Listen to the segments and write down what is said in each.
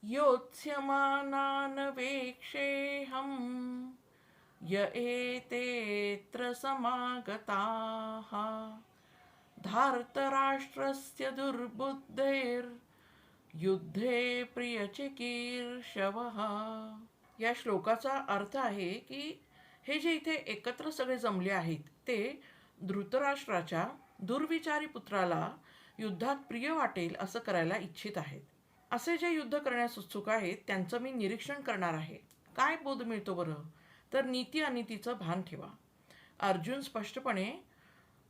योत्स्यमानान् वेक्षेऽहं य एतेऽत्र समागताः धार्तराष्ट्रस्य दुर्बुद्धैर्युद्धे प्रियचिकीर्षवः। या श्लोकाचा अर्थ आहे की हे जे इथे एकत्र सगळे जमले आहेत ते धृतराष्ट्राच्या दुर्विचारी पुत्राला युद्धात प्रिय वाटेल असं करायला इच्छित आहेत. असे जे युद्ध करण्यास उत्सुक आहेत त्यांचं मी निरीक्षण करणार आहे. काय बोध मिळतो बरं? तर नीती अनितीचं भान ठेवा. अर्जुन स्पष्टपणे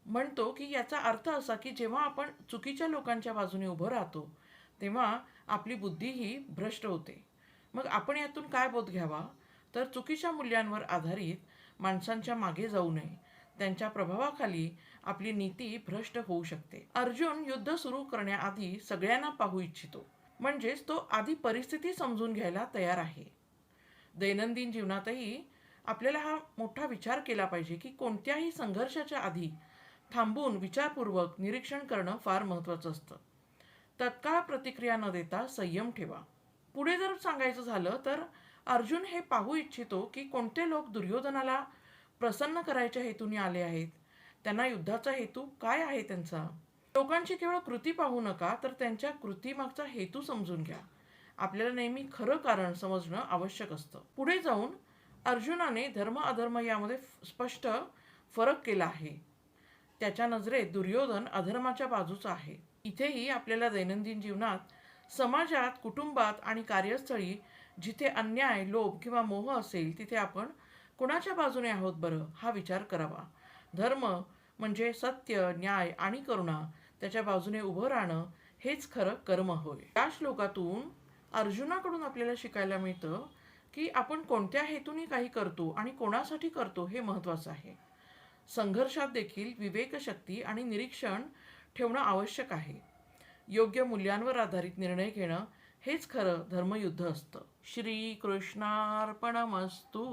म्हणतो की याचा अर्थ असा की जेव्हा आपण चुकीच्या लोकांच्या बाजूने उभं राहतो तेव्हा आपली बुद्धीही भ्रष्ट होते. मग आपण यातून काय बोध घ्यावा? तर चुकीच्या मूल्यांवर आधारित माणसांच्या मागे जाऊ नये. त्यांच्या प्रभावाखाली आपली नीती भ्रष्ट होऊ शकते. अर्जुन युद्ध सुरू करण्याआधी सगळ्यांना पाहू इच्छितो. म्हणजेच तो आधी परिस्थिती समजून घ्यायला तयार आहे. दैनंदिन जीवनातही आपल्याला हा मोठा विचार केला पाहिजे की कोणत्याही संघर्षाच्या आधी थांबून विचारपूर्वक निरीक्षण करणं फार महत्त्वाचं असतं. तत्काळ प्रतिक्रिया न देता संयम ठेवा. पुढे जर सांगायचं झालं तर अर्जुन हे पाहू इच्छितो की कोणते लोक दुर्योधनाला प्रसन्न करायच्या हेतूने आले आहेत. त्यांना युद्धाचा हेतू काय आहे त्यांचा? लोकांची केवळ कृती पाहू नका तर त्यांच्या कृतीमागचा हेतू समजून घ्या. आपल्याला नेहमी खरं कारण समजणं आवश्यक असतं. पुढे जाऊन अर्जुनाने धर्म अधर्म यामध्ये स्पष्ट फरक केला आहे. त्याच्या नजरेत दुर्योधन अधर्माच्या बाजूचा आहे. इथेही आपल्याला दैनंदिन जीवनात समाजात, कुटुंबात आणि कार्यस्थळी जिथे अन्याय, लोभ किंवा मोह असेल तिथे आपण कोणाच्या बाजूने आहोत बरं हा विचार करावा. धर्म म्हणजे सत्य, न्याय आणि करुणा, त्याच्या बाजूने उभं राहणं हेच खरं कर्म होय. या श्लोकातून अर्जुनाकडून आपल्याला शिकायला मिळतं की आपण कोणत्या हेतूने काही करतो आणि कोणासाठी करतो हे महत्त्वाचं आहे. संघर्षात देखील विवेकशक्ती आणि निरीक्षण ठेवणं आवश्यक आहे. योग्य मूल्यांवर आधारित निर्णय घेणं हेच खरं धर्मयुद्ध असतं. श्री कृष्णार्पणमस्तु.